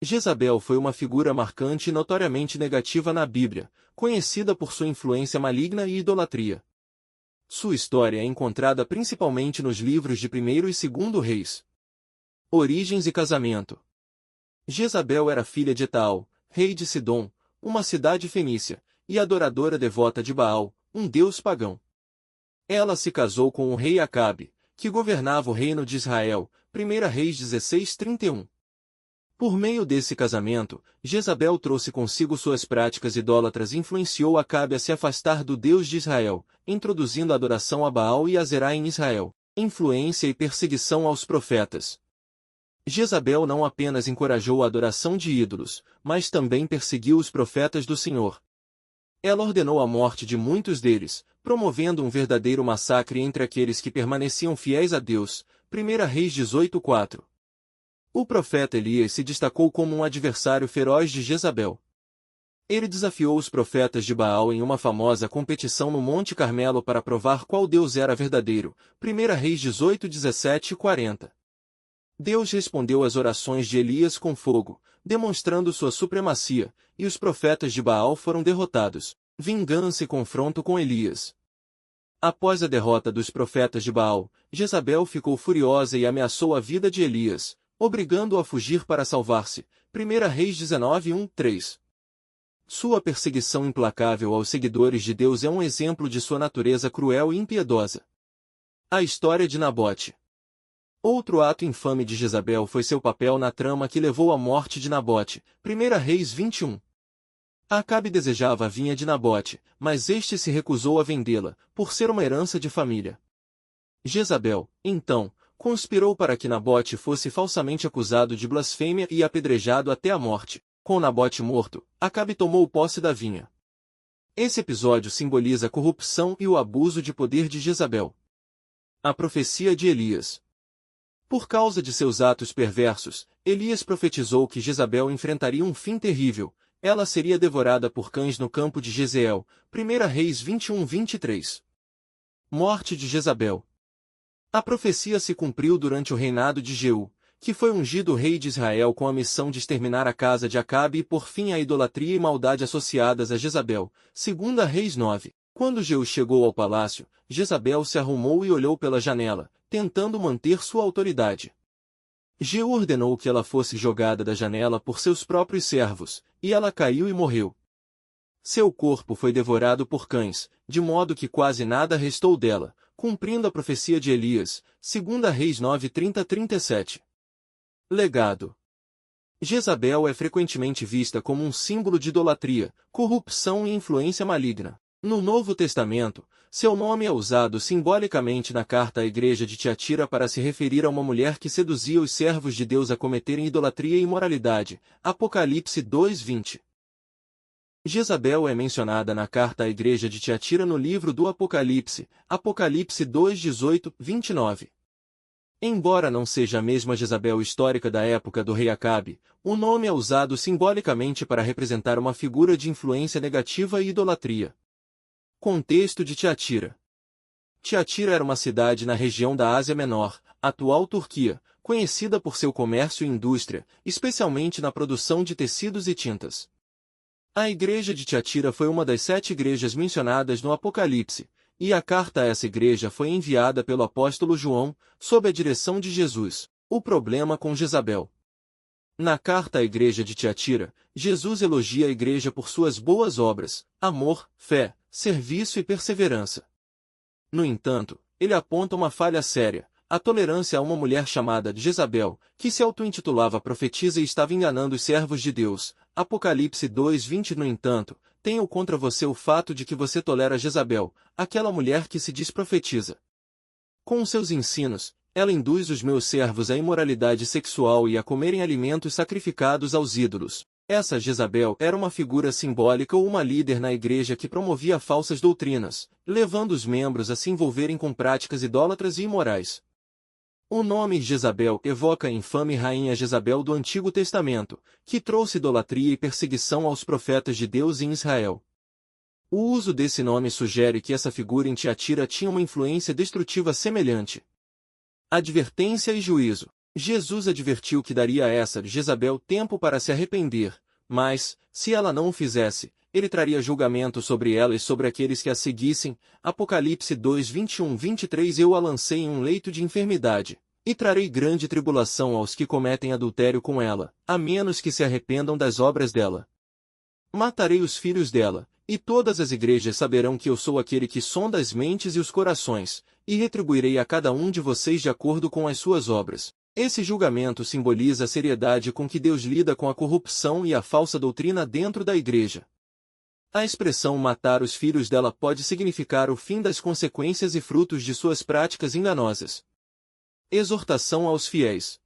Jezabel foi uma figura marcante e notoriamente negativa na Bíblia, conhecida por sua influência maligna e idolatria. Sua história é encontrada principalmente nos livros de 1º e 2º Reis. Origens e casamento. Jezabel era filha de Etaal, rei de Sidom, uma cidade fenícia, e adoradora devota de Baal, um deus pagão. Ela se casou com o rei Acabe, que governava o reino de Israel, 1 Reis 16:31. Por meio desse casamento, Jezabel trouxe consigo suas práticas idólatras e influenciou Acabe a se afastar do Deus de Israel, introduzindo a adoração a Baal e a Zerá em Israel, influência e perseguição aos profetas. Jezabel não apenas encorajou a adoração de ídolos, mas também perseguiu os profetas do Senhor. Ela ordenou a morte de muitos deles, promovendo um verdadeiro massacre entre aqueles que permaneciam fiéis a Deus. 1 Reis 18:4. O profeta Elias se destacou como um adversário feroz de Jezabel. Ele desafiou os profetas de Baal em uma famosa competição no Monte Carmelo para provar qual Deus era verdadeiro. 1 Reis 18:17 e 40. Deus respondeu às orações de Elias com fogo, demonstrando sua supremacia, e os profetas de Baal foram derrotados. Vingança e confronto com Elias. Após a derrota dos profetas de Baal, Jezabel ficou furiosa e ameaçou a vida de Elias, obrigando-o a fugir para salvar-se. 1 Reis 19:1-3. Sua perseguição implacável aos seguidores de Deus é um exemplo de sua natureza cruel e impiedosa. A história de Nabote. Outro ato infame de Jezabel foi seu papel na trama que levou à morte de Nabote. 1 Reis 21. Acabe desejava a vinha de Nabote, mas este se recusou a vendê-la, por ser uma herança de família. Jezabel, então, conspirou para que Nabote fosse falsamente acusado de blasfêmia e apedrejado até a morte. Com Nabote morto, Acabe tomou posse da vinha. Esse episódio simboliza a corrupção e o abuso de poder de Jezabel. A profecia de Elias. Por causa de seus atos perversos, Elias profetizou que Jezabel enfrentaria um fim terrível. Ela seria devorada por cães no campo de Jezeel. 1 Reis 21:23. Morte de Jezabel. A profecia se cumpriu durante o reinado de Jeú, que foi ungido rei de Israel com a missão de exterminar a casa de Acabe e pôr fim à idolatria e maldade associadas a Jezabel. 2 Reis 9. Quando Jeú chegou ao palácio, Jezabel se arrumou e olhou pela janela, tentando manter sua autoridade. Jeú ordenou que ela fosse jogada da janela por seus próprios servos, e ela caiu e morreu. Seu corpo foi devorado por cães, de modo que quase nada restou dela, cumprindo a profecia de Elias. 2 Reis 9:30-37. Legado. Jezabel é frequentemente vista como um símbolo de idolatria, corrupção e influência maligna. No Novo Testamento, seu nome é usado simbolicamente na carta à igreja de Tiatira para se referir a uma mulher que seduzia os servos de Deus a cometerem idolatria e imoralidade. Apocalipse 2:20. Jezabel é mencionada na carta à igreja de Tiatira no livro do Apocalipse, Apocalipse 2:18-29. Embora não seja a mesma Jezabel histórica da época do rei Acabe, o nome é usado simbolicamente para representar uma figura de influência negativa e idolatria. Contexto de Tiatira. Tiatira era uma cidade na região da Ásia Menor, atual Turquia, conhecida por seu comércio e indústria, especialmente na produção de tecidos e tintas. A igreja de Tiatira foi uma das 7 igrejas mencionadas no Apocalipse, e a carta a essa igreja foi enviada pelo apóstolo João, sob a direção de Jesus. O problema com Jezabel. Na carta à igreja de Tiatira, Jesus elogia a igreja por suas boas obras, amor, fé, serviço e perseverança. No entanto, ele aponta uma falha séria, a tolerância a uma mulher chamada Jezabel, que se auto-intitulava profetisa e estava enganando os servos de Deus. Apocalipse 2:20. No entanto, tenho contra você o fato de que você tolera Jezabel, aquela mulher que se diz profetiza. Com seus ensinos, ela induz os meus servos à imoralidade sexual e a comerem alimentos sacrificados aos ídolos. Essa Jezabel era uma figura simbólica ou uma líder na igreja que promovia falsas doutrinas, levando os membros a se envolverem com práticas idólatras e imorais. O nome Jezabel evoca a infame rainha Jezabel do Antigo Testamento, que trouxe idolatria e perseguição aos profetas de Deus em Israel. O uso desse nome sugere que essa figura em Tiatira tinha uma influência destrutiva semelhante. Advertência e juízo. Jesus advertiu que daria a essa Jezabel tempo para se arrepender, mas, se ela não o fizesse, ele traria julgamento sobre ela e sobre aqueles que a seguissem. Apocalipse 2, 21-23 Eu a lancei em um leito de enfermidade, e trarei grande tribulação aos que cometem adultério com ela, a menos que se arrependam das obras dela. Matarei os filhos dela, e todas as igrejas saberão que eu sou aquele que sonda as mentes e os corações, e retribuirei a cada um de vocês de acordo com as suas obras. Esse julgamento simboliza a seriedade com que Deus lida com a corrupção e a falsa doutrina dentro da igreja. A expressão matar os filhos dela pode significar o fim das consequências e frutos de suas práticas enganosas. Exortação aos fiéis.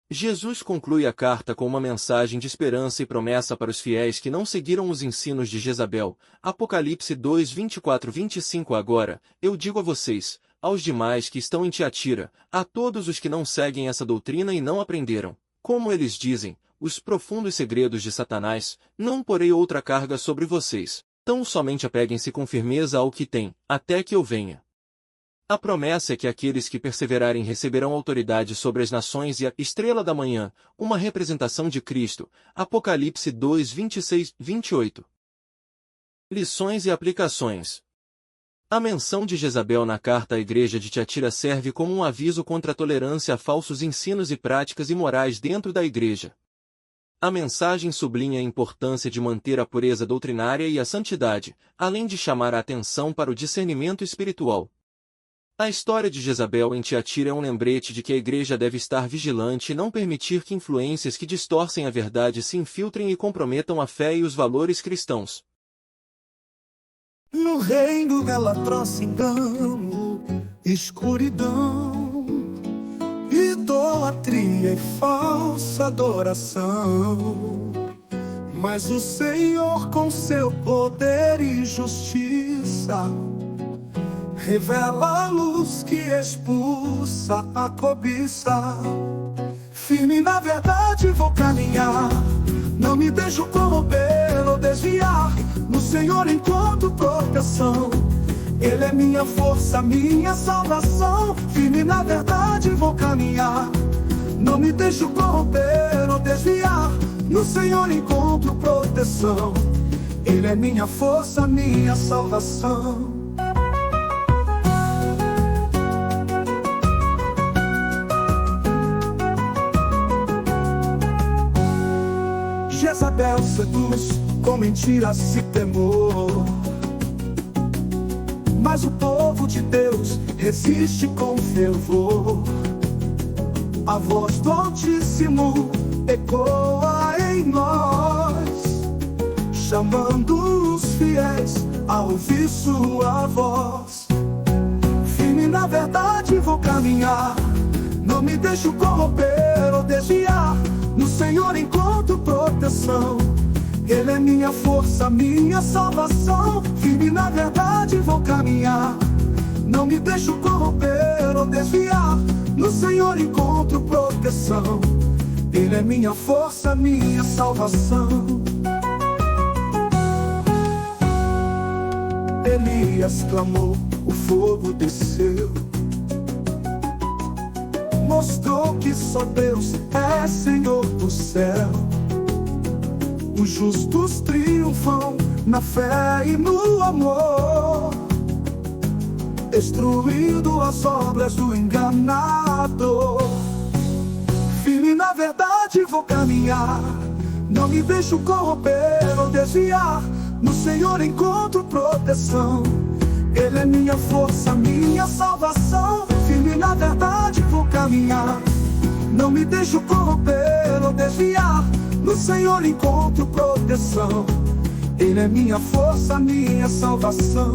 Jesus conclui a carta com uma mensagem de esperança e promessa para os fiéis que não seguiram os ensinos de Jezabel. Apocalipse 2, 24-25 Agora, eu digo a vocês, aos demais que estão em Tiatira, a todos os que não seguem essa doutrina e não aprenderam, como eles dizem, os profundos segredos de Satanás, não porei outra carga sobre vocês. Tão somente apeguem-se com firmeza ao que têm, até que eu venha. A promessa é que aqueles que perseverarem receberão autoridade sobre as nações e a estrela da manhã, uma representação de Cristo. Apocalipse 2, 26-28. Lições e aplicações. A menção de Jezabel na carta à igreja de Tiatira serve como um aviso contra a tolerância a falsos ensinos e práticas imorais dentro da igreja. A mensagem sublinha a importância de manter a pureza doutrinária e a santidade, além de chamar a atenção para o discernimento espiritual. A história de Jezabel em Tiatira é um lembrete de que a igreja deve estar vigilante e não permitir que influências que distorcem a verdade se infiltrem e comprometam a fé e os valores cristãos. No reino ela trouxe engano, escuridão, idolatria e falsa adoração. Mas o Senhor com seu poder e justiça revela a luz que expulsa a cobiça. Firme na verdade vou caminhar, não me deixo corromper ou desviar. No Senhor encontro proteção, Ele é minha força, minha salvação. Firme na verdade vou caminhar, não me deixo corromper ou desviar. No Senhor encontro proteção, Ele é minha força, minha salvação. Jezabel seduz com mentiras e temor, mas o povo de Deus resiste com fervor. A voz do Altíssimo ecoa em nós, chamando os fiéis a ouvir sua voz. Firme na verdade vou caminhar, não me deixo corromper ou desviar. No Senhor encontro proteção, Ele é minha força, minha salvação. Firme na verdade vou caminhar, não me deixo corromper ou desviar. No Senhor encontro proteção, Ele é minha força, minha salvação. Elias clamou, o fogo desceu, mostrou que só Deus é Senhor do céu. Os justos triunfam na fé e no amor, destruindo as obras do enganador. Firme na verdade vou caminhar, não me deixo corromper ou desviar. No Senhor encontro proteção, Ele é minha força, minha salvação. Firme na verdade vou caminhar, não me deixo corromper ou desviar. No Senhor encontro proteção, Ele é minha força, minha salvação.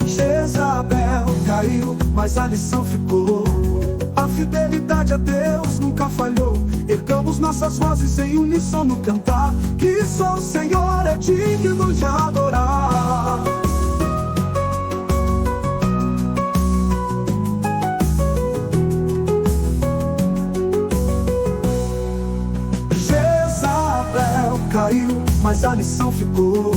Jezabel caiu, mas a lição ficou. A fidelidade a Deus nunca falhou. Ergamos nossas vozes em uníssono cantar, que só o Senhor é digno de adorar. Jezabel caiu, mas a lição ficou.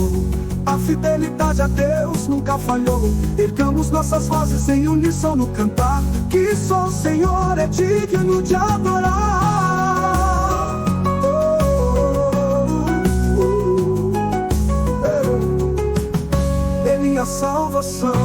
A A fidelidade a Deus nunca falhou. Ergamos nossas vozes em uníssono no cantar, que só o Senhor é digno de adorar. Ele é a salvação,